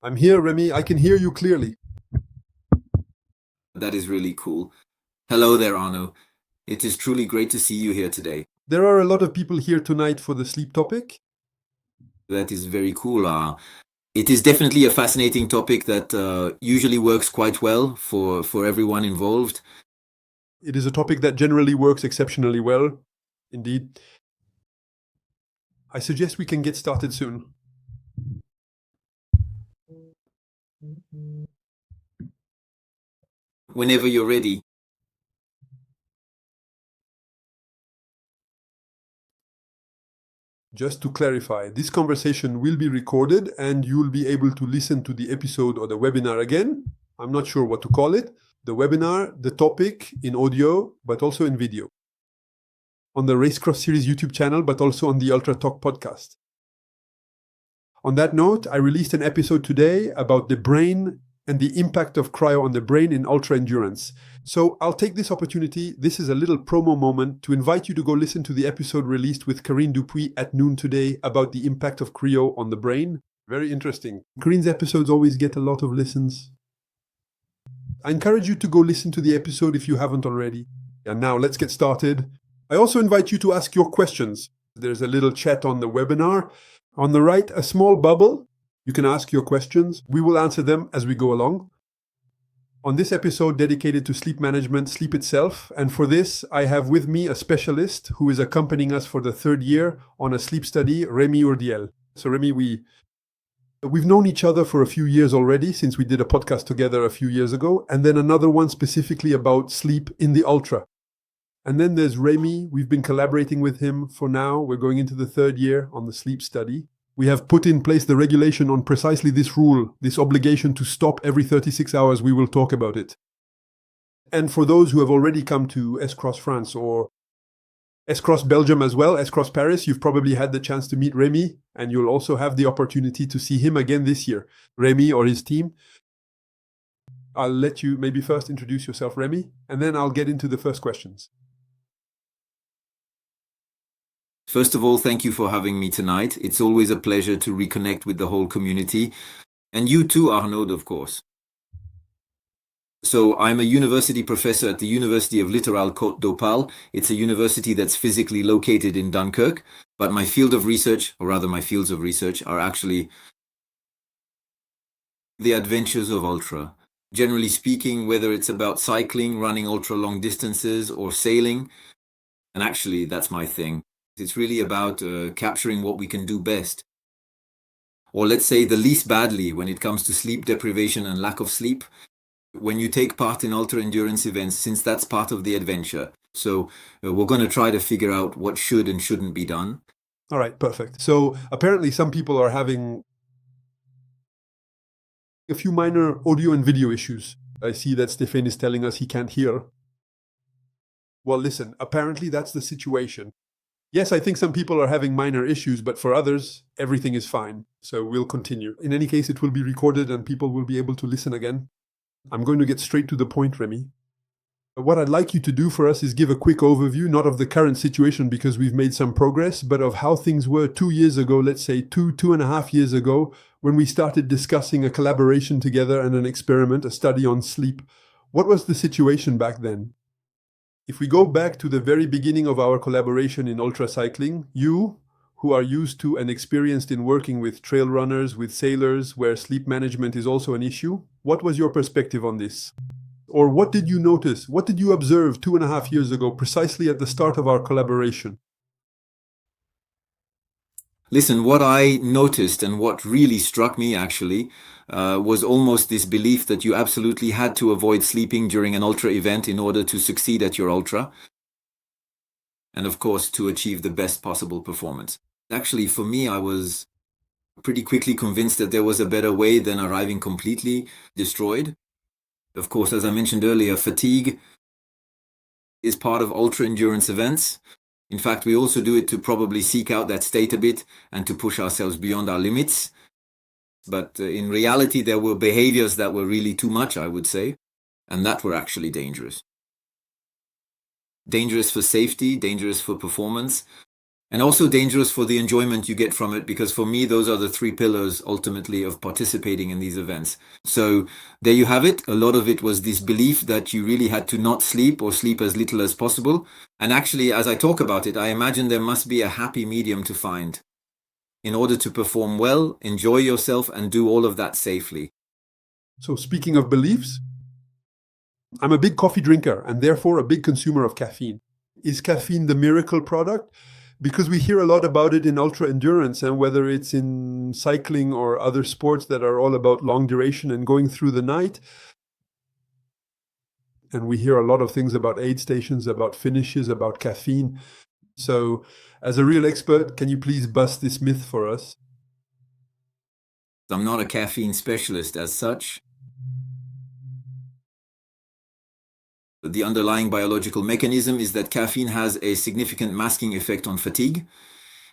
I'm here, Rémy. I can hear you clearly. That is really cool. Hello there, Arnaud. It is truly great to see you here today. There are a lot of people here tonight for the sleep topic. That is very cool. It is definitely a fascinating topic that usually works quite well for everyone involved. It is a topic that generally works exceptionally well, indeed. I suggest we can get started soon. Whenever you're ready. Just to clarify, this conversation will be recorded and you'll be able to listen to the episode or the webinar again. I'm not sure what to call it. The webinar, the topic in audio, but also in video. On the Racecross Series YouTube channel, but also on the Ultra Talk podcast. On that note, I released an episode today about the brain and the impact of cryo on the brain in ultra endurance. So I'll take this opportunity, this is a little promo moment, to invite you to go listen to the episode released with Corinne Dupuis at noon today about the impact of cryo on the brain. Very interesting. Corinne's episodes always get a lot of listens. I encourage you to go listen to the episode if you haven't already. And now let's get started. I also invite you to ask your questions. There's a little chat on the webinar. On the right, a small bubble. You can ask your questions. We will answer them as we go along. On this episode dedicated to sleep management, sleep itself, and for this, I have with me a specialist who is accompanying us for the third year on a sleep study, Rémy Hurdiel. So Rémy, we've known each other for a few years already, since we did a podcast together a few years ago, and then another one specifically about sleep in the ultra. And then there's Rémy. We've been collaborating with him for now. We're going into the third year on the sleep study. We have put in place the regulation on precisely this rule, this obligation to stop every 36 hours. We will talk about it. And for those who have already come to S-Cross France or S-Cross Belgium as well, S-Cross Paris, you've probably had the chance to meet Rémy, and you'll also have the opportunity to see him again this year, Rémy or his team. I'll let you maybe first introduce yourself, Rémy, and then I'll get into the first questions. First of all, thank you for having me tonight. It's always a pleasure to reconnect with the whole community. And you too, Arnaud, of course. So I'm a university professor at the University of Littoral Côte d'Opale. It's a university that's physically located in Dunkirk, but my field of research, or rather my fields of research, are actually the adventures of ultra. Generally speaking, whether it's about cycling, running ultra long distances, or sailing, and actually that's my thing. It's really about capturing what we can do best. Or let's say the least badly when it comes to sleep deprivation and lack of sleep. When you take part in ultra endurance events, since that's part of the adventure. So we're going to try to figure out what should and shouldn't be done. All right, perfect. So apparently some people are having a few minor audio and video issues. I see that Stéphane is telling us he can't hear. Well, listen, apparently that's the situation. Yes, I think some people are having minor issues, but for others, everything is fine. So we'll continue. In any case, it will be recorded and people will be able to listen again. I'm going to get straight to the point, Rémy. What I'd like you to do for us is give a quick overview, not of the current situation because we've made some progress, but of how things were 2 years ago, let's say 2.5 years ago, when we started discussing a collaboration together and an experiment, a study on sleep. What was the situation back then? If we go back to the very beginning of our collaboration in ultracycling, you, who are used to and experienced in working with trail runners, with sailors, where sleep management is also an issue, what was your perspective on this? Or what did you notice? What did you observe 2.5 years ago, precisely at the start of our collaboration? Listen, what I noticed and what really struck me actually was almost this belief that you absolutely had to avoid sleeping during an ultra event in order to succeed at your ultra. And of course, to achieve the best possible performance. Actually, for me, I was pretty quickly convinced that there was a better way than arriving completely destroyed. Of course, as I mentioned earlier, fatigue is part of ultra endurance events. In fact, we also do it to probably seek out that state a bit and to push ourselves beyond our limits. But in reality, there were behaviors that were really too much, I would say, and that were actually dangerous. Dangerous for safety, dangerous for performance, And also dangerous for the enjoyment you get from it, because for me, those are the three pillars ultimately of participating in these events. So there you have it. A lot of it was this belief that you really had to not sleep or sleep as little as possible. And actually, as I talk about it, I imagine there must be a happy medium to find in order to perform well, enjoy yourself, and do all of that safely. So speaking of beliefs, I'm a big coffee drinker and therefore a big consumer of caffeine. Is caffeine the miracle product? Because we hear a lot about it in ultra endurance, and whether it's in cycling or other sports that are all about long duration and going through the night. And we hear a lot of things about aid stations, about finishes, about caffeine. So as a real expert, can you please bust this myth for us? I'm not a caffeine specialist as such. The underlying biological mechanism is that caffeine has a significant masking effect on fatigue,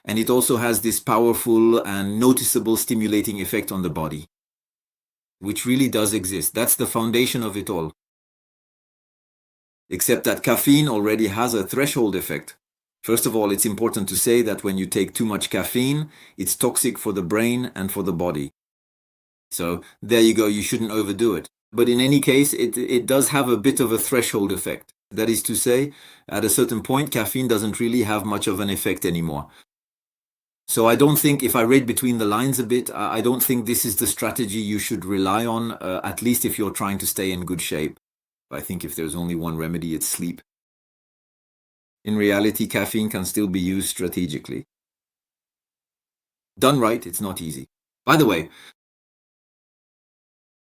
and it also has this powerful and noticeable stimulating effect on the body, which really does exist. That's the foundation of it all. Except that caffeine already has a threshold effect. First of all, it's important to say that when you take too much caffeine, it's toxic for the brain and for the body. So there you go, you shouldn't overdo it. But in any case, it does have a bit of a threshold effect. That is to say, at a certain point, caffeine doesn't really have much of an effect anymore. So I don't think, if I read between the lines a bit, I don't think this is the strategy you should rely on, at least if you're trying to stay in good shape. I think if there's only one remedy, it's sleep. In reality, caffeine can still be used strategically. Done right, it's not easy. By the way,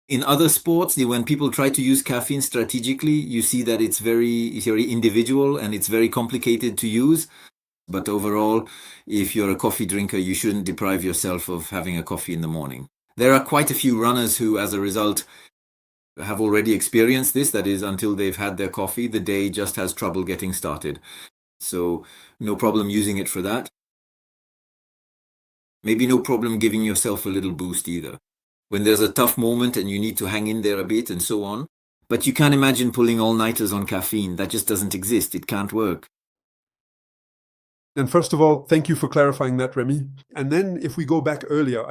in other sports, when people try to use caffeine strategically, you see that it's very individual and it's very complicated to use. But overall, if you're a coffee drinker, you shouldn't deprive yourself of having a coffee in the morning. There are quite a few runners who, as a result, have already experienced this. That is, until they've had their coffee, the day just has trouble getting started. So no problem using it for that. Maybe no problem giving yourself a little boost either, when there's a tough moment and you need to hang in there a bit and so on. But you can't imagine pulling all-nighters on caffeine. That just doesn't exist. It can't work. And first of all, thank you for clarifying that, Rémy. And then if we go back earlier,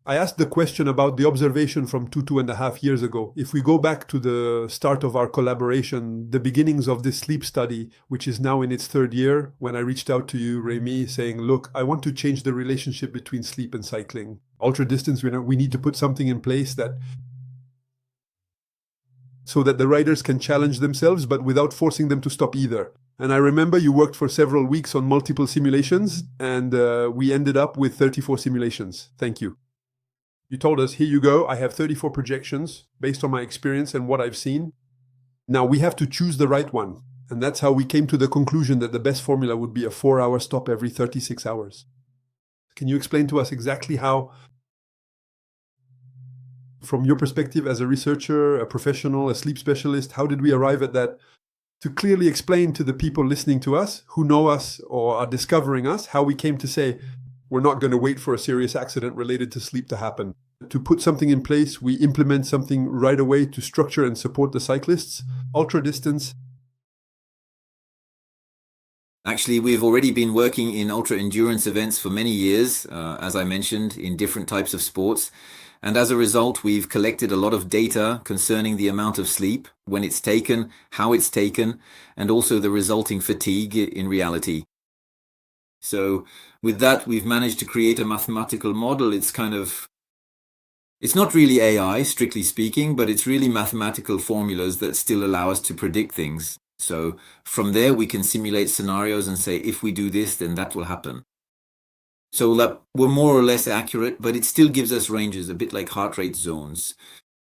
I asked the question about the observation from 2.5 years ago. If we go back to the start of our collaboration, the beginnings of this sleep study, which is now in its third year, when I reached out to you, Rémy, saying, look, I want to change the relationship between sleep and cycling. Ultra distance, we need to put something in place so that the riders can challenge themselves, but without forcing them to stop either. And I remember you worked for several weeks on multiple simulations, and we ended up with 34 simulations. Thank you. You told us, here you go, I have 34 projections based on my experience and what I've seen. Now we have to choose the right one. And that's how we came to the conclusion that the best formula would be a 4-hour stop every 36 hours. Can you explain to us exactly how, from your perspective as a researcher, a professional, a sleep specialist, how did we arrive at that? To clearly explain to the people listening to us, who know us or are discovering us, how we came to say, we're not going to wait for a serious accident related to sleep to happen. To put something in place, we implement something right away to structure and support the cyclists. Ultra distance. Actually, we've already been working in ultra endurance events for many years, as I mentioned, in different types of sports. And as a result, we've collected a lot of data concerning the amount of sleep, when it's taken, how it's taken, and also the resulting fatigue in reality. So with that, we've managed to create a mathematical model. It's not really AI, strictly speaking, but it's really mathematical formulas that still allow us to predict things. So from there, we can simulate scenarios and say, if we do this, then that will happen. So that we're more or less accurate, but it still gives us ranges, a bit like heart rate zones.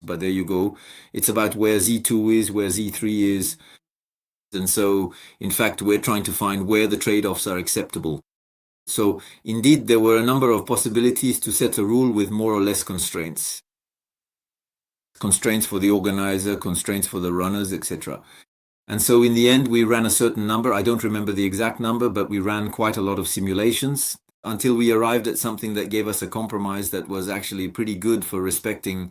But there you go. It's about where Z2 is, where Z3 is. And so, in fact, we're trying to find where the trade-offs are acceptable. So, indeed, there were a number of possibilities to set a rule with more or less constraints. Constraints for the organizer, constraints for the runners, etc. And so, in the end, we ran a certain number. I don't remember the exact number, but we ran quite a lot of simulations until we arrived at something that gave us a compromise that was actually pretty good for respect the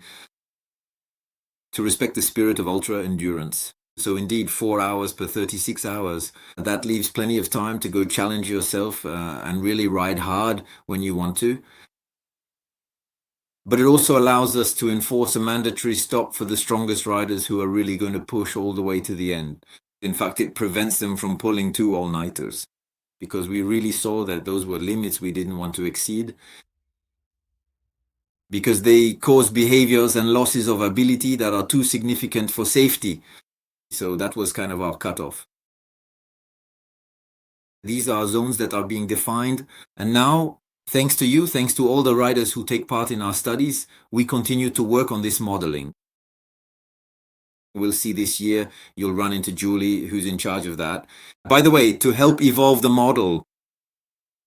spirit of ultra endurance. So indeed, 4 hours per 36 hours. That leaves plenty of time to go challenge yourself and really ride hard when you want to. But it also allows us to enforce a mandatory stop for the strongest riders who are really going to push all the way to the end. In fact, it prevents them from pulling 2 all-nighters, because we really saw that those were limits we didn't want to exceed, because they cause behaviors and losses of ability that are too significant for safety. So that was kind of our cutoff. These are zones that are being defined, and now, thanks to you, thanks to all the riders who take part in our studies, we continue to work on this modeling. We'll see this year, you'll run into Julie, who's in charge of that. By the way, to help evolve the model.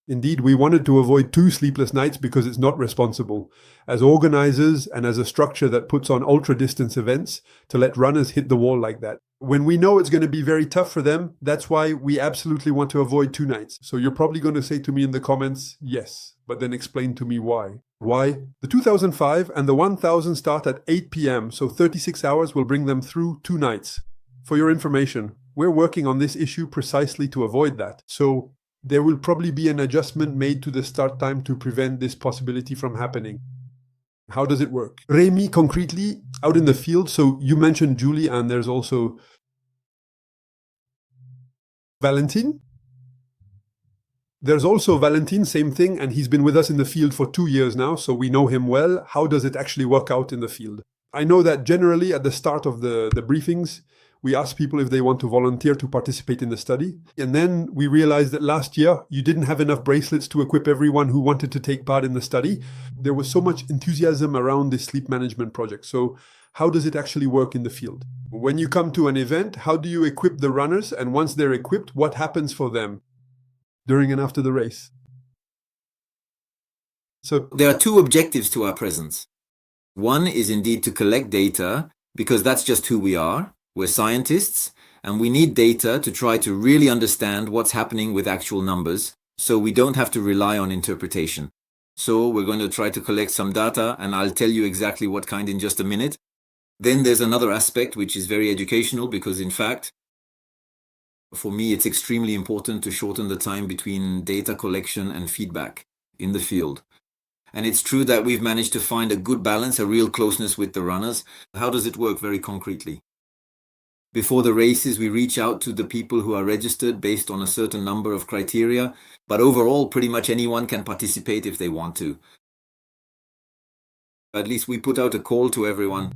Indeed, we wanted to avoid 2 sleepless nights because it's not responsible, as organizers and as a structure that puts on ultra-distance events, to let runners hit the wall like that. When we know it's going to be very tough for them, that's why we absolutely want to avoid 2 nights. So you're probably going to say to me in the comments, yes, but then explain to me why. Why? The 2005 and the 1000 start at 8 p.m., so 36 hours will bring them through 2 nights. For your information, we're working on this issue precisely to avoid that. So there will probably be an adjustment made to the start time to prevent this possibility from happening. How does it work? Rémy, concretely, out in the field, so you mentioned Julie and there's also Valentin. There's also Valentin, same thing, and he's been with us in the field for 2 years now, so we know him well. How does it actually work out in the field? I know that generally at the start of the briefings, we ask people if they want to volunteer to participate in the study. And then we realized that last year, you didn't have enough bracelets to equip everyone who wanted to take part in the study. There was so much enthusiasm around this sleep management project. So how does it actually work in the field? When you come to an event, how do you equip the runners? And once they're equipped, what happens for them during and after the race? So there are 2 objectives to our presence. One is indeed to collect data, because that's just who we are. We're scientists, and we need data to try to really understand what's happening with actual numbers, so we don't have to rely on interpretation. So we're going to try to collect some data, and I'll tell you exactly what kind in just a minute. Then there's another aspect which is very educational, because in fact, for me, it's extremely important to shorten the time between data collection and feedback in the field. And it's true that we've managed to find a good balance, a real closeness with the runners. How does it work very concretely? Before the races, we reach out to the people who are registered based on a certain number of criteria, but overall, pretty much anyone can participate if they want to. At least we put out a call to everyone.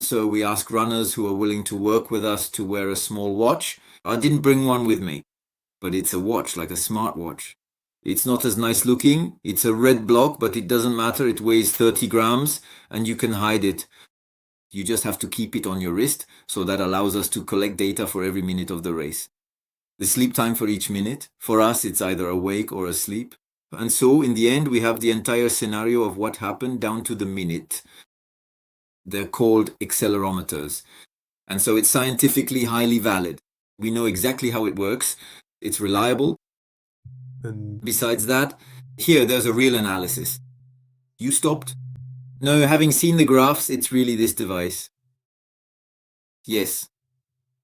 So we ask runners who are willing to work with us to wear a small watch. I didn't bring one with me, but it's a watch, like a smartwatch. It's not as nice looking. It's a red block, but it doesn't matter. It weighs 30 grams and you can hide it. You just have to keep it on your wrist, so that allows us to collect data for every minute of the race. The sleep time for each minute, for us it's either awake or asleep. And so in the end we have the entire scenario of what happened down to the minute. They're called accelerometers. And so it's scientifically highly valid. We know exactly how it works. It's reliable. And besides that, here there's a real analysis. You stopped? No, having seen the graphs, it's really this device. Yes.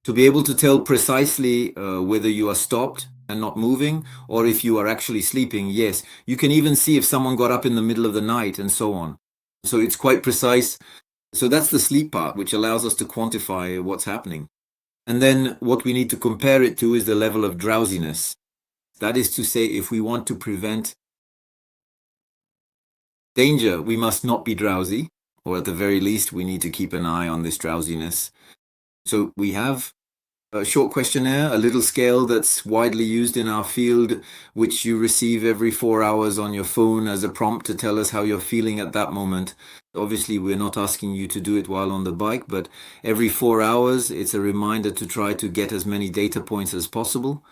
To be able to tell precisely whether you are stopped and not moving, or if you are actually sleeping, yes. You can even see if someone got up in the middle of the night and so on. So it's quite precise. So that's the sleep part, which allows us to quantify what's happening. And then what we need to compare it to is the level of drowsiness. That is to say, if we want to prevent danger, we must not be drowsy, or at the very least, we need to keep an eye on this drowsiness. So we have a short questionnaire, a little scale that's widely used in our field, which you receive every 4 hours on your phone as a prompt to tell us how you're feeling at that moment. Obviously, we're not asking you to do it while on the bike, but every 4 hours, it's a reminder to try to get as many data points as possible,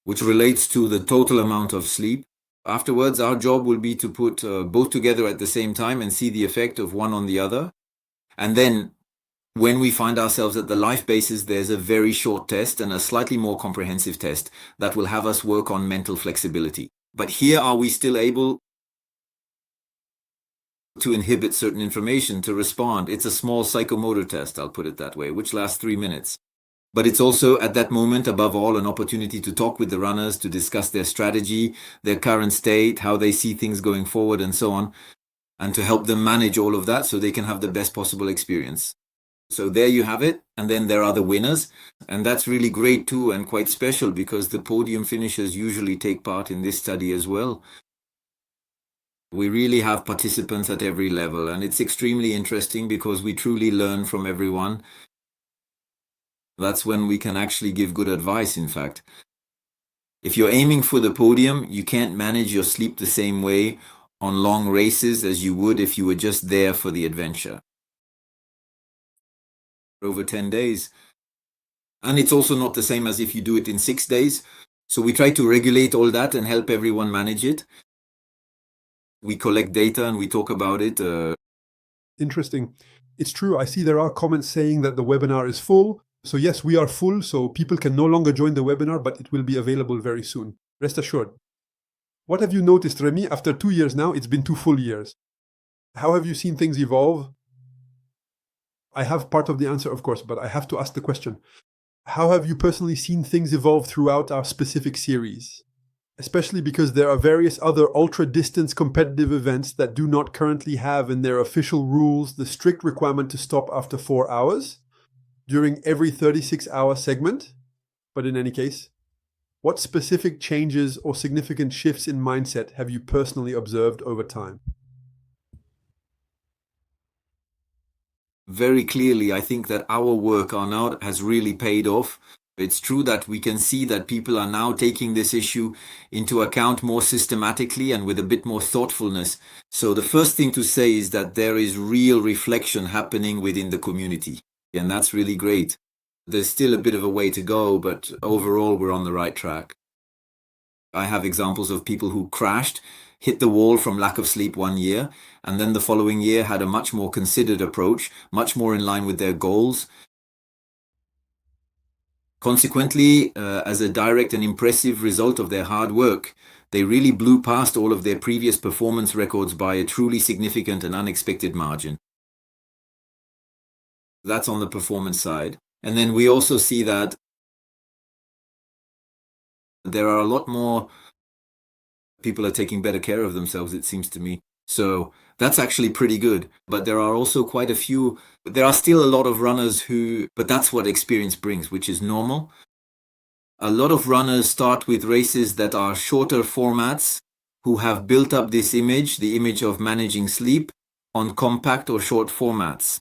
which relates to the total amount of sleep. Afterwards, our job will be to put both together at the same time and see the effect of one on the other. And then when we find ourselves at the life basis, there's a very short test and a slightly more comprehensive test that will have us work on mental flexibility. But here, are we still able to inhibit certain information, to respond. It's a small psychomotor test, I'll put it that way, which lasts 3 minutes. But it's also, at that moment, above all, an opportunity to talk with the runners, to discuss their strategy, their current state, how they see things going forward, and so on, and to help them manage all of that so they can have the best possible experience. So there you have it. And then there are the winners. And that's really great too, and quite special, because the podium finishers usually take part in this study as well. We really have participants at every level, and it's extremely interesting because we truly learn from everyone. That's when we can actually give good advice, in fact. If you're aiming for the podium, you can't manage your sleep the same way on long races as you would if you were just there for the adventure. Over 10 days. And it's also not the same as if you do it in 6 days. So we try to regulate all that and help everyone manage it. We collect data and we talk about it. Interesting. It's true. I see there are comments saying that the webinar is full. So yes, we are full. So people can no longer join the webinar, but it will be available very soon. Rest assured. What have you noticed, Rémy? After 2 years now, it's been 2 full years. How have you seen things evolve? I have part of the answer, of course, but I have to ask the question. How have you personally seen things evolve throughout our specific series? Especially because there are various other ultra-distance competitive events that do not currently have in their official rules the strict requirement to stop after 4 hours during every 36-hour segment. But in any case, what specific changes or significant shifts in mindset have you personally observed over time? Very clearly, I think that our work, Arnaud, has really paid off. It's true that we can see that people are now taking this issue into account more systematically and with a bit more thoughtfulness. So the first thing to say is that there is real reflection happening within the community. And that's really great. There's still a bit of a way to go, but overall we're on the right track. I have examples of people who crashed, hit the wall from lack of sleep 1 year, and then the following year had a much more considered approach, much more in line with their goals. Consequently, as a direct and impressive result of their hard work, they really blew past all of their previous performance records by a truly significant and unexpected margin. That's on the performance side. And then we also see that there are a lot more people are taking better care of themselves, it seems to me. So that's actually pretty good. But there are also quite a few, there are still a lot of runners but that's what experience brings, which is normal. A lot of runners start with races that are shorter formats, who have built up this image, the image of managing sleep, on compact or short formats.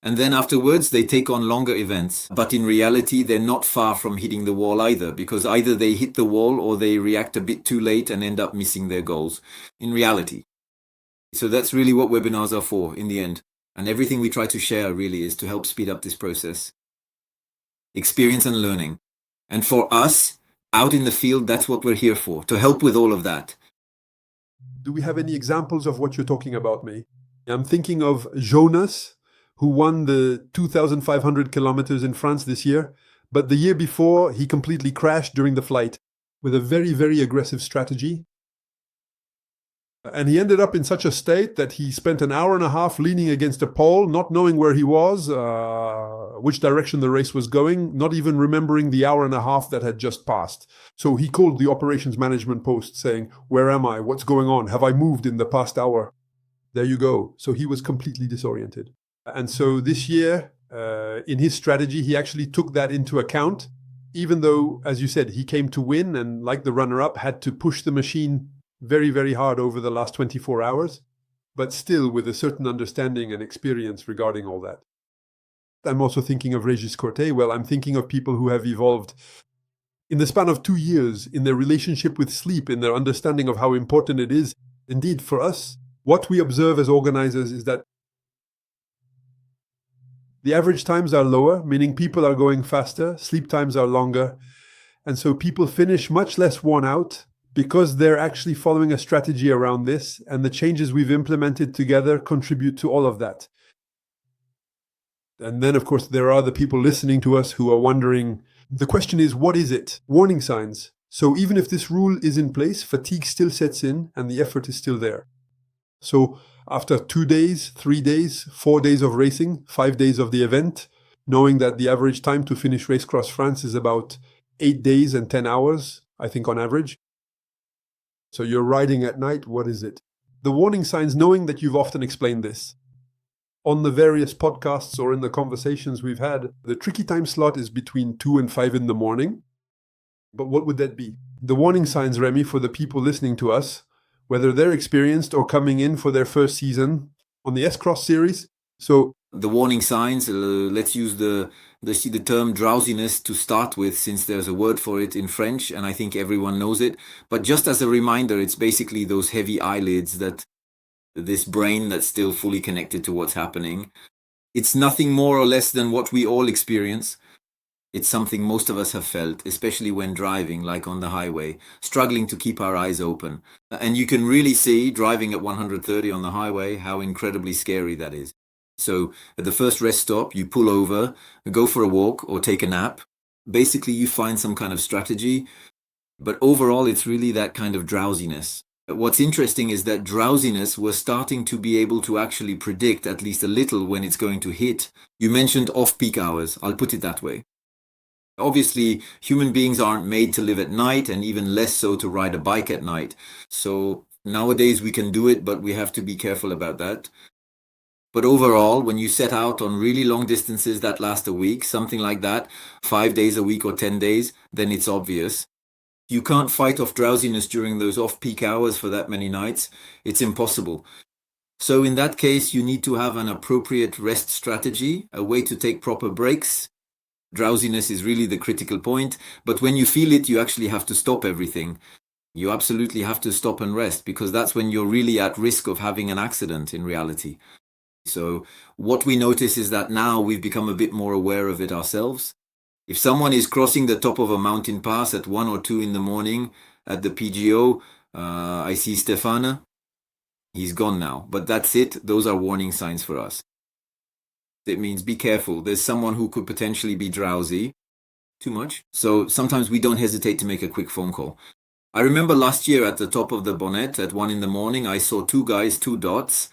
And then afterwards, they take on longer events. But in reality, they're not far from hitting the wall either, because either they hit the wall or they react a bit too late and end up missing their goals in reality. So that's really what webinars are for in the end. And everything we try to share really is to help speed up this process. Experience and learning. And for us, out in the field, that's what we're here for, to help with all of that. Do we have any examples of what you're talking about, May? I'm thinking of Jonas, who won the 2,500 kilometers in France this year. But the year before, he completely crashed during the flight with a very, very aggressive strategy. And he ended up in such a state that he spent an hour and a half leaning against a pole, not knowing where he was, which direction the race was going, not even remembering the hour and a half that had just passed. So he called the operations management post saying, "Where am I? What's going on? Have I moved in the past hour?" There you go. So he was completely disoriented. And so this year, in his strategy, he actually took that into account, even though, as you said, he came to win and, like the runner-up, had to push the machine very, very hard over the last 24 hours, but still with a certain understanding and experience regarding all that. I'm also thinking of Régis Corté. Well, I'm thinking of people who have evolved in the span of 2 years in their relationship with sleep, in their understanding of how important it is. Indeed, for us, what we observe as organizers is that the average times are lower, meaning people are going faster, sleep times are longer, and so people finish much less worn out because they're actually following a strategy around this, and the changes we've implemented together contribute to all of that. And then, of course, there are the people listening to us who are wondering, the question is, what is it? Warning signs. So even if this rule is in place, fatigue still sets in and the effort is still there. So after 2 days, 3 days, 4 days of racing, 5 days of the event, knowing that the average time to finish Race Cross France is about 8 days and 10 hours, I think on average. So you're riding at night, what is it? The warning signs, knowing that you've often explained this on the various podcasts or in the conversations we've had, the tricky time slot is between 2 and 5 in the morning. But what would that be? The warning signs, Rémy, for the people listening to us, whether they're experienced or coming in for their first season on the S-Cross series. So the warning signs, let's use the term drowsiness to start with, since there's a word for it in French and I think everyone knows it. But just as a reminder, it's basically those heavy eyelids, that this brain that's still fully connected to what's happening. It's nothing more or less than what we all experience. It's something most of us have felt, especially when driving, like on the highway, struggling to keep our eyes open. And you can really see, driving at 130 on the highway, how incredibly scary that is. So at the first rest stop, you pull over, go for a walk or take a nap. Basically, you find some kind of strategy. But overall, it's really that kind of drowsiness. What's interesting is that drowsiness, we're starting to be able to actually predict at least a little when it's going to hit. You mentioned off-peak hours. I'll put it that way. Obviously, human beings aren't made to live at night, and even less so to ride a bike at night. So nowadays we can do it, but we have to be careful about that. But overall, when you set out on really long distances that last a week, something like that, 5 days a week or 10 days, then it's obvious. You can't fight off drowsiness during those off-peak hours for that many nights. It's impossible. So in that case, you need to have an appropriate rest strategy, a way to take proper breaks. Drowsiness is really the critical point, but when you feel it, you actually have to stop everything. You absolutely have to stop and rest, because that's when you're really at risk of having an accident in reality. So what we notice is that now we've become a bit more aware of it ourselves. If someone is crossing the top of a mountain pass at 1 or 2 in the morning at the PGO, I see Stefane, he's gone now, but that's it. Those are warning signs for us. It means be careful. There's someone who could potentially be drowsy. Too much. So sometimes we don't hesitate to make a quick phone call. I remember last year at the top of the Bonnet at 1 in the morning, I saw 2 guys, 2 dots,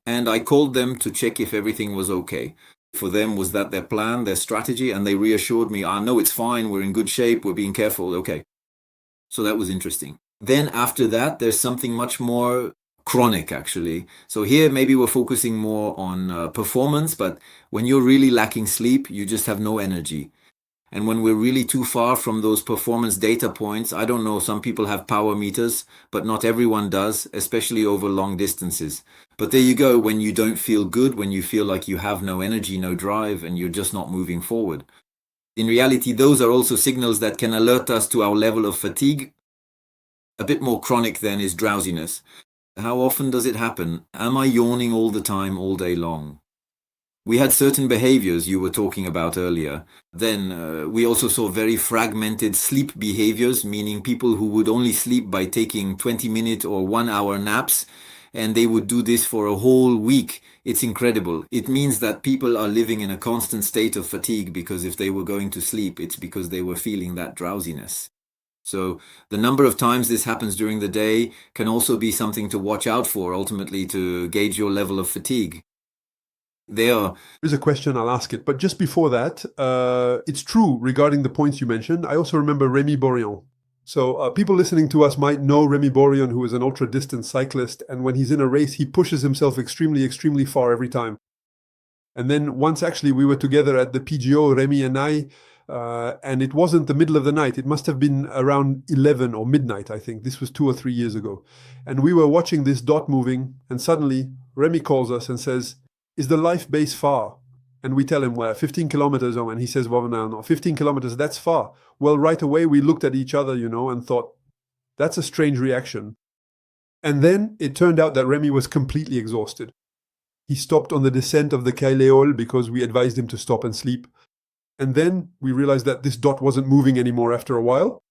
and I called them to check if everything was okay. For them, was that their plan, their strategy? And they reassured me, no, it's fine. We're in good shape. We're being careful. Okay. So that was interesting. Then after that, there's something much more chronic, actually. So here, maybe we're focusing more on performance, but when you're really lacking sleep, you just have no energy. And when we're really too far from those performance data points, I don't know, some people have power meters, but not everyone does, especially over long distances. But there you go, when you don't feel good, when you feel like you have no energy, no drive, and you're just not moving forward. In reality, those are also signals that can alert us to our level of fatigue. A bit more chronic then is drowsiness. How often does it happen? Am I yawning all the time, all day long? We had certain behaviors you were talking about earlier. Then we also saw very fragmented sleep behaviors, meaning people who would only sleep by taking 20-minute or 1-hour naps, and they would do this for a whole week. It's incredible. It means that people are living in a constant state of fatigue, because if they were going to sleep, it's because they were feeling that drowsiness. So the number of times this happens during the day can also be something to watch out for, ultimately, to gauge your level of fatigue. There's a question, I'll ask it. But just before that, it's true regarding the points you mentioned. I also remember Rémy Hurdiel. So people listening to us might know Rémy Hurdiel, who is an ultra-distance cyclist. And when he's in a race, he pushes himself extremely, extremely far every time. And then once actually we were together at the PGO, Rémy and I, and it wasn't the middle of the night. It must have been around 11 or midnight, I think. This was 2 or 3 years ago. And we were watching this dot moving, and suddenly Rémy calls us and says, "Is the life base far?" And we tell him, well, 15 kilometers. Oh, and he says, well, no, 15 kilometers, that's far. Well, right away, we looked at each other, and thought, that's a strange reaction. And then it turned out that Rémy was completely exhausted. He stopped on the descent of the Cailléol because we advised him to stop and sleep. And then we realized that this dot wasn't moving anymore after a while.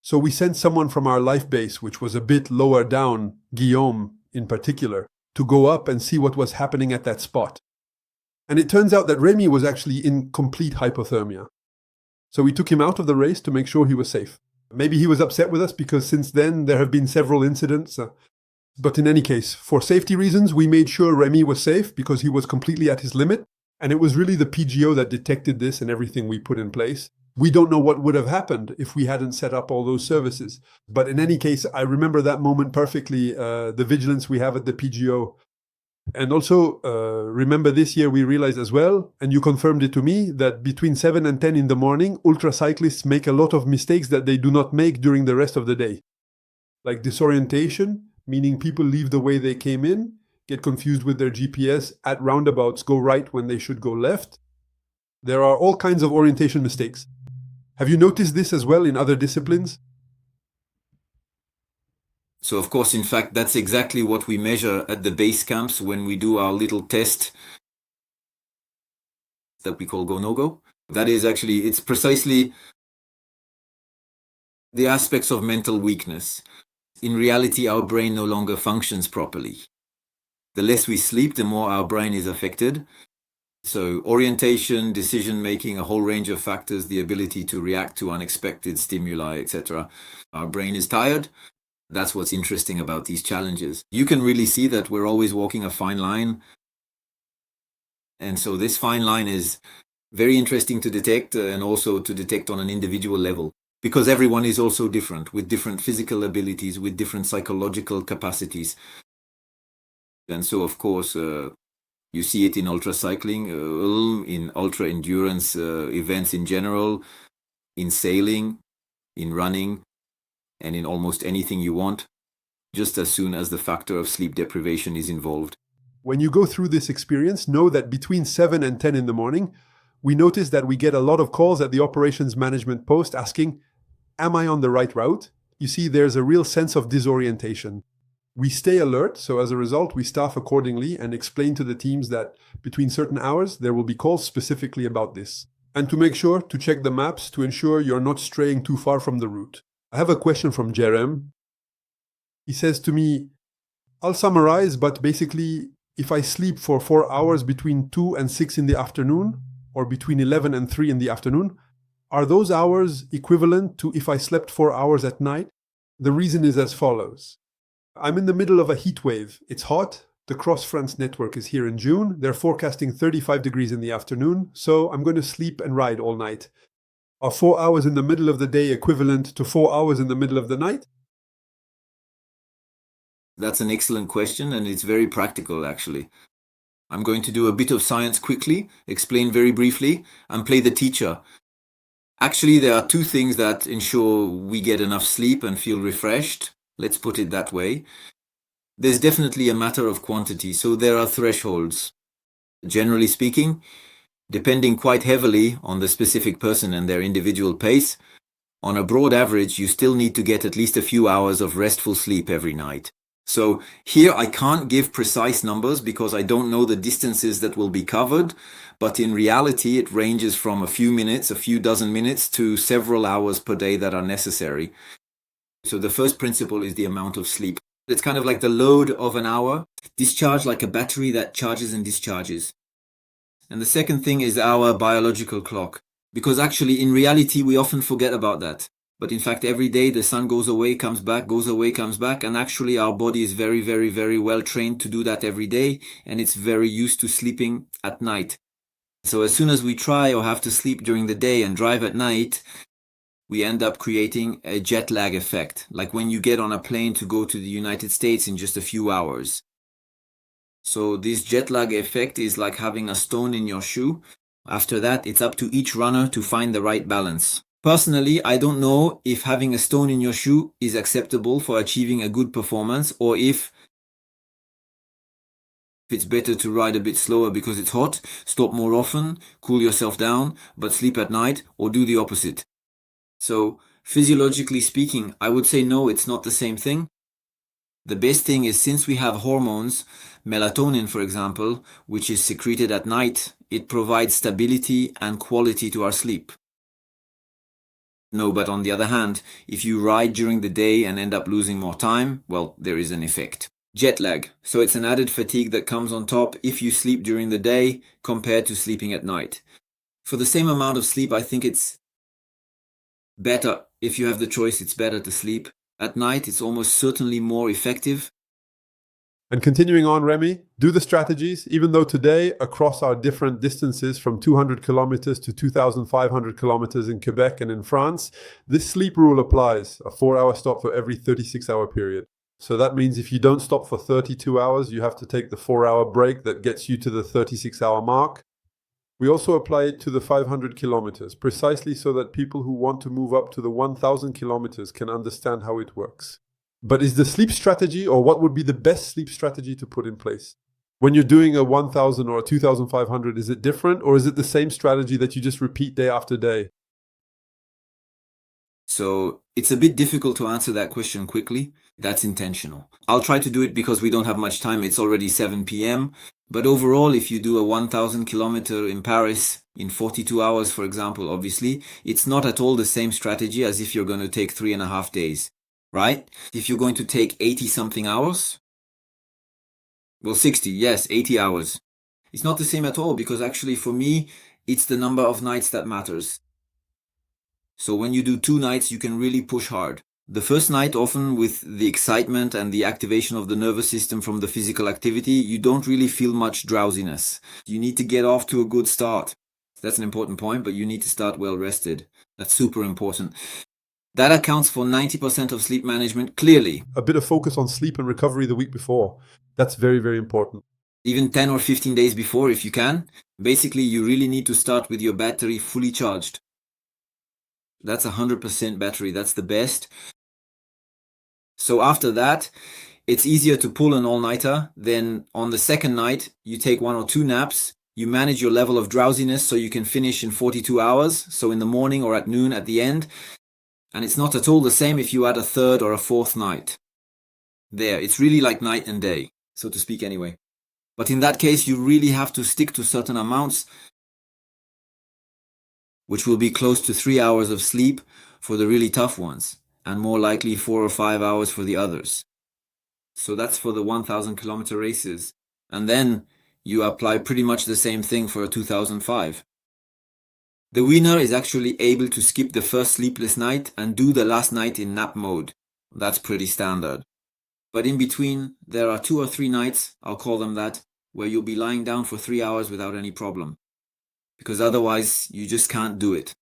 So we sent someone from our life base, which was a bit lower down, Guillaume in particular, to go up and see what was happening at that spot. And it turns out that Rémy was actually in complete hypothermia. So we took him out of the race to make sure he was safe. Maybe he was upset with us because since then there have been several incidents. But in any case, for safety reasons, we made sure Rémy was safe because he was completely at his limit. And it was really the PGO that detected this and everything we put in place. We don't know what would have happened if we hadn't set up all those services. But in any case, I remember that moment perfectly, the vigilance we have at the PGO. And also, remember this year we realized as well, and you confirmed it to me, that between 7 and 10 in the morning, ultracyclists make a lot of mistakes that they do not make during the rest of the day. Like disorientation, meaning people leave the way they came in, get confused with their GPS, at roundabouts go right when they should go left. There are all kinds of orientation mistakes. Have you noticed this as well in other disciplines? So, of course, in fact, that's exactly what we measure at the base camps when we do our little test that we call go-no-go. That is actually, it's precisely the aspects of mental weakness. In reality, our brain no longer functions properly. The less we sleep, the more our brain is affected. So orientation, decision-making, a whole range of factors, the ability to react to unexpected stimuli, etc. Our brain is tired. That's what's interesting about these challenges. You can really see that we're always walking a fine line. And so this fine line is very interesting to detect and also to detect on an individual level, because everyone is also different, with different physical abilities, with different psychological capacities. And so, of course, you see it in ultracycling, in ultra-endurance events in general, in sailing, in running, and in almost anything you want, just as soon as the factor of sleep deprivation is involved. When you go through this experience, know that between 7 and 10 in the morning, we notice that we get a lot of calls at the operations management post asking, am I on the right route? You see, there's a real sense of disorientation. We stay alert, so as a result, we staff accordingly and explain to the teams that between certain hours, there will be calls specifically about this. And to make sure to check the maps to ensure you're not straying too far from the route. I have a question from Jerem. He says to me, I'll summarize, but basically, if I sleep for 4 hours between 2 and 6 in the afternoon, or between 11 and 3 in the afternoon, are those hours equivalent to if I slept 4 hours at night? The reason is as follows. I'm in the middle of a heat wave. It's hot. The Cross France network is here in June. They're forecasting 35 degrees in the afternoon, so I'm going to sleep and ride all night. Are 4 hours in the middle of the day equivalent to 4 hours in the middle of the night? That's an excellent question, and it's very practical, actually. I'm going to do a bit of science quickly, explain very briefly, and play the teacher. Actually, there are two things that ensure we get enough sleep and feel refreshed. Let's put it that way. There's definitely a matter of quantity, so there are thresholds. Generally speaking, depending quite heavily on the specific person and their individual pace, on a broad average, you still need to get at least a few hours of restful sleep every night. So here I can't give precise numbers because I don't know the distances that will be covered, but in reality it ranges from a few minutes, a few dozen minutes, to several hours per day that are necessary. So the first principle is the amount of sleep. It's kind of like the load of an hour, discharged like a battery that charges and discharges. And the second thing is our biological clock, because actually in reality we often forget about that. But in fact, every day the sun goes away, comes back, goes away, comes back. And actually our body is very, very, very well trained to do that every day. And it's very used to sleeping at night. So as soon as we try or have to sleep during the day and drive at night, we end up creating a jet lag effect. Like when you get on a plane to go to the United States in just a few hours. So this jet lag effect is like having a stone in your shoe. After that, it's up to each runner to find the right balance. Personally, I don't know if having a stone in your shoe is acceptable for achieving a good performance, or if it's better to ride a bit slower because it's hot, stop more often, cool yourself down, but sleep at night, or do the opposite. So, physiologically speaking, I would say no, it's not the same thing. The best thing is, since we have hormones, melatonin for example, which is secreted at night, it provides stability and quality to our sleep. No, but on the other hand, if you ride during the day and end up losing more time, well, there is an effect. Jet lag. So it's an added fatigue that comes on top if you sleep during the day compared to sleeping at night. For the same amount of sleep, I think it's better. If you have the choice, it's better to sleep at night. It's almost certainly more effective. And continuing on, Rémy, do the strategies, even though today, across our different distances from 200 kilometers to 2,500 kilometers in Quebec and in France, this sleep rule applies, a 4-hour stop for every 36-hour period. So that means if you don't stop for 32 hours, you have to take the 4-hour break that gets you to the 36-hour mark. We also apply it to the 500 kilometers, precisely so that people who want to move up to the 1,000 kilometers can understand how it works. But is the sleep strategy, or what would be the best sleep strategy to put in place? When you're doing a 1,000 or a 2,500, is it different, or is it the same strategy that you just repeat day after day? So it's a bit difficult to answer that question quickly. That's intentional. I'll try to do it because we don't have much time. It's already 7 p.m. But overall, if you do a 1,000 kilometer in Paris in 42 hours, for example, obviously, it's not at all the same strategy as if you're going to take 3.5 days, right? If you're going to take 80 something hours, well, 60, yes, 80 hours. It's not the same at all because actually for me, it's the number of nights that matters. So when you do 2 nights, you can really push hard. The first night, often with the excitement and the activation of the nervous system from the physical activity, you don't really feel much drowsiness. You need to get off to a good start. That's an important point, but you need to start well rested. That's super important. That accounts for 90% of sleep management, clearly. A bit of focus on sleep and recovery the week before. That's very, very important. Even 10 or 15 days before, if you can. Basically, you really need to start with your battery fully charged. That's 100% battery. That's the best. So after that, it's easier to pull an all-nighter. Then on the second night, you take 1 or 2 naps. You manage your level of drowsiness so you can finish in 42 hours. So in the morning or at noon at the end. And it's not at all the same if you add a third or a fourth night. There, it's really like night and day, so to speak anyway. But in that case, you really have to stick to certain amounts, which will be close to 3 hours of sleep for the really tough ones, and more likely 4 or 5 hours for the others. So that's for the 1,000 kilometer races. And then you apply pretty much the same thing for a 2005. The winner is actually able to skip the first sleepless night and do the last night in nap mode. That's pretty standard. But in between, there are 2 or 3 nights, I'll call them that, where you'll be lying down for 3 hours without any problem. Because otherwise, you just can't do it.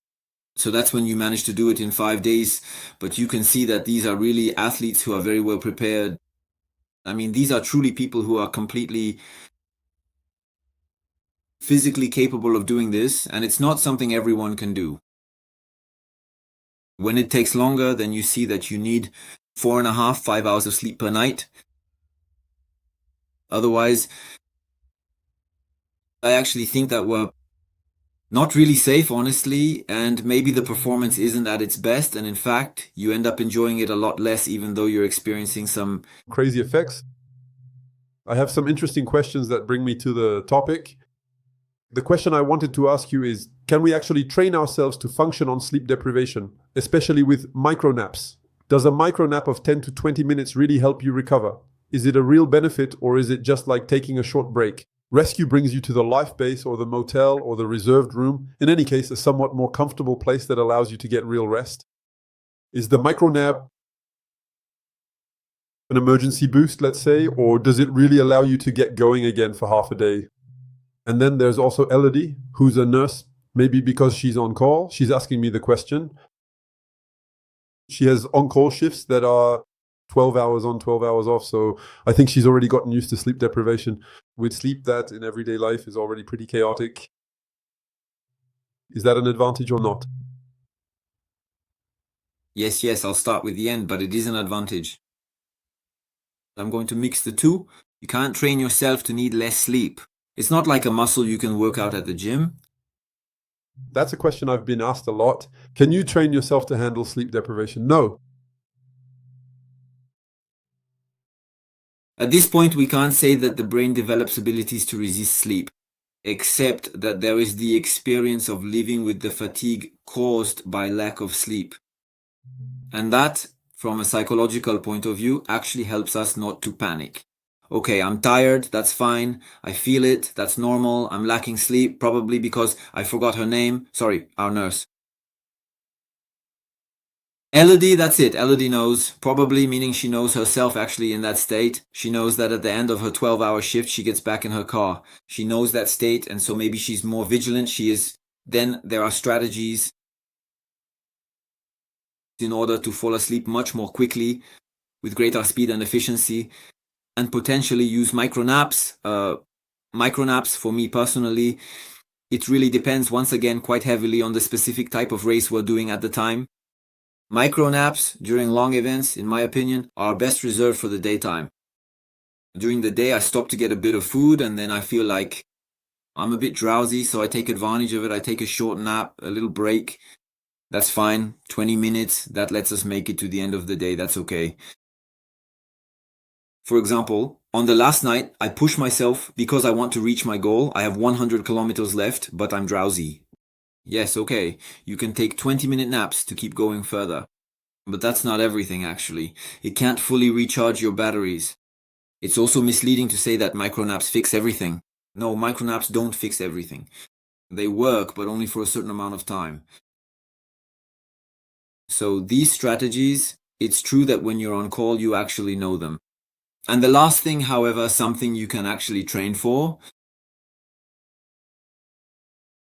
So that's when you manage to do it in 5 days. But you can see that these are really athletes who are very well prepared. I mean, these are truly people who are completely physically capable of doing this, and it's not something everyone can do. When it takes longer, then you see that you need 4.5, 5 hours of sleep per night. Otherwise, I actually think that we're not really safe, honestly, and maybe the performance isn't at its best, and in fact, you end up enjoying it a lot less even though you're experiencing some crazy effects. I have some interesting questions that bring me to the topic. The question I wanted to ask you is, can we actually train ourselves to function on sleep deprivation, especially with micro naps? Does a micro nap of 10 to 20 minutes really help you recover? Is it a real benefit, or is it just like taking a short break? Rescue brings you to the life base or the motel or the reserved room. In any case, a somewhat more comfortable place that allows you to get real rest. Is the micro nap an emergency boost, let's say, or does it really allow you to get going again for half a day? And then there's also Elodie, who's a nurse, maybe because she's on call. She's asking me the question. She has on-call shifts that are 12 hours on, 12 hours off. So I think she's already gotten used to sleep deprivation. With sleep that in everyday life is already pretty chaotic. Is that an advantage or not? Yes, I'll start with the end, but it is an advantage. I'm going to mix the two. You can't train yourself to need less sleep. It's not like a muscle you can work out at the gym. That's a question I've been asked a lot. Can you train yourself to handle sleep deprivation? No. At this point, we can't say that the brain develops abilities to resist sleep, except that there is the experience of living with the fatigue caused by lack of sleep. And that, from a psychological point of view, actually helps us not to panic. Okay, I'm tired, that's fine. I feel it, that's normal. I'm lacking sleep, probably because I forgot her name. Sorry, our nurse. Elodie, that's it. Elodie knows, probably meaning she knows herself actually in that state. She knows that at the end of her 12-hour shift, she gets back in her car. She knows that state, and so maybe she's more vigilant. Then there are strategies in order to fall asleep much more quickly with greater speed and efficiency, and potentially use micronaps. Micronaps, for me personally, it really depends once again quite heavily on the specific type of race we're doing at the time. Micronaps during long events, in my opinion, are best reserved for the daytime. During the day, I stop to get a bit of food, and then I feel like I'm a bit drowsy, so I take advantage of it. I take a short nap, a little break. That's fine. 20 minutes, that lets us make it to the end of the day. That's okay. For example, on the last night, I push myself because I want to reach my goal. I have 100 kilometers left, but I'm drowsy. Yes, okay, you can take 20-minute naps to keep going further. But that's not everything, actually. It can't fully recharge your batteries. It's also misleading to say that micronaps fix everything. No, micronaps don't fix everything. They work, but only for a certain amount of time. So these strategies, it's true that when you're on call, you actually know them. And the last thing, however, something you can actually train for.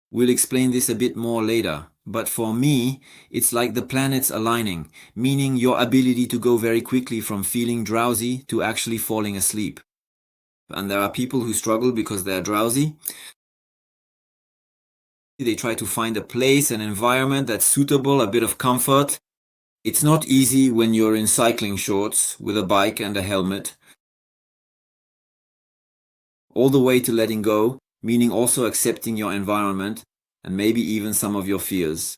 We'll explain this a bit more later, but for me, it's like the planets aligning, meaning your ability to go very quickly from feeling drowsy to actually falling asleep. And there are people who struggle because they're drowsy. They try to find a place, an environment that's suitable, a bit of comfort. It's not easy when you're in cycling shorts with a bike and a helmet. All the way to letting go, meaning also accepting your environment and maybe even some of your fears.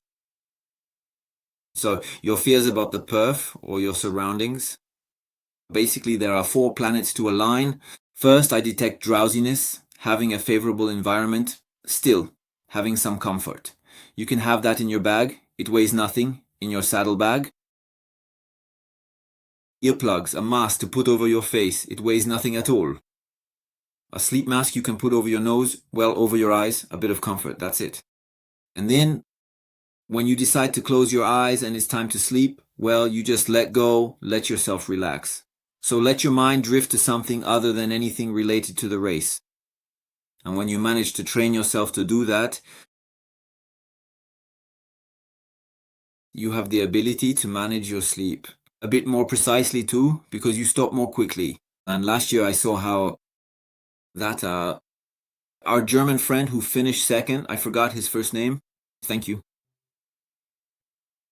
So your fears about the perf or your surroundings. Basically, there are 4 planets to align. First, I detect drowsiness, having a favorable environment, still having some comfort. You can have that in your bag. It weighs nothing in your saddlebag. Earplugs, a mask to put over your face. It weighs nothing at all. A sleep mask you can put over your nose, well over your eyes, a bit of comfort, that's it. And then, when you decide to close your eyes and it's time to sleep, well, you just let go, let yourself relax. So let your mind drift to something other than anything related to the race. And when you manage to train yourself to do that, you have the ability to manage your sleep. A bit more precisely too, because you stop more quickly. And last year I saw how that our German friend who finished second, I forgot his first name. Thank you.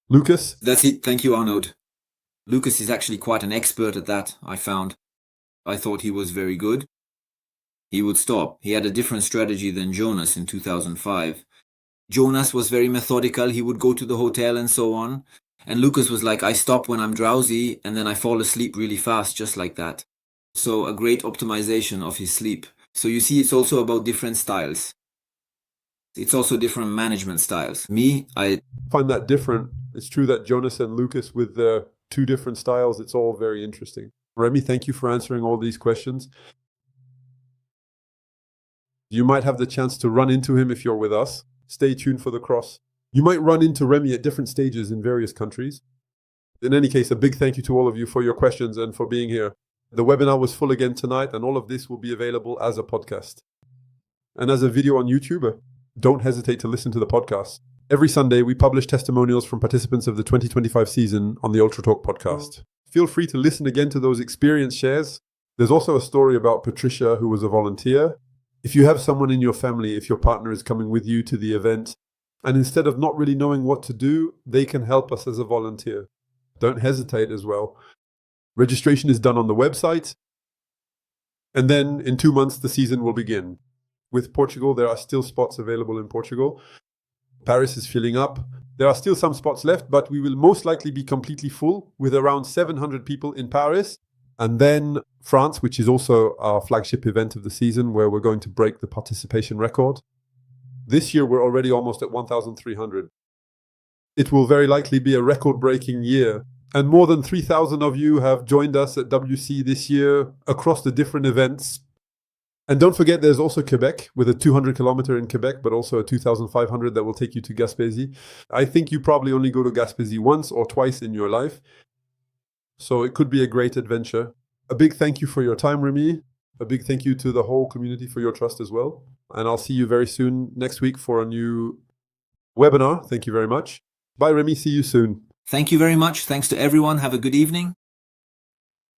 Lucas? That's it. Thank you, Arnaud. Lucas is actually quite an expert at that, I found. I thought he was very good. He would stop. He had a different strategy than Jonas in 2005. Jonas was very methodical. He would go to the hotel and so on. And Lucas was like, I stop when I'm drowsy and then I fall asleep really fast, just like that. So a great optimization of his sleep. So you see, it's also about different styles. It's also different management styles. I find that different. It's true that Jonas and Lucas, with their 2 different styles, it's all very interesting. Rémy, thank you for answering all these questions. You might have the chance to run into him if you're with us. Stay tuned for the cross. You might run into Rémy at different stages in various countries. In any case, a big thank you to all of you for your questions and for being here. The webinar was full again tonight, and all of this will be available as a podcast. And as a video on YouTube, don't hesitate to listen to the podcast. Every Sunday, we publish testimonials from participants of the 2025 season on the Ultra Talk podcast. Feel free to listen again to those experience shares. There's also a story about Patricia, who was a volunteer. If you have someone in your family, if your partner is coming with you to the event, and instead of not really knowing what to do, they can help us as a volunteer. Don't hesitate as well. Registration is done on the website. And then in 2 months, the season will begin. With Portugal, there are still spots available in Portugal. Paris is filling up. There are still some spots left, but we will most likely be completely full with around 700 people in Paris. And then France, which is also our flagship event of the season, where we're going to break the participation record. This year, we're already almost at 1,300. It will very likely be a record-breaking year. And more than 3,000 of you have joined us at WC this year across the different events. And don't forget, there's also Quebec with a 200 kilometer in Quebec, but also a 2,500 that will take you to Gaspésie. I think you probably only go to Gaspésie once or twice in your life. So it could be a great adventure. A big thank you for your time, Rémy. A big thank you to the whole community for your trust as well. And I'll see you very soon next week for a new webinar. Thank you very much. Bye, Rémy. See you soon. Thank you very much. Thanks to everyone. Have a good evening.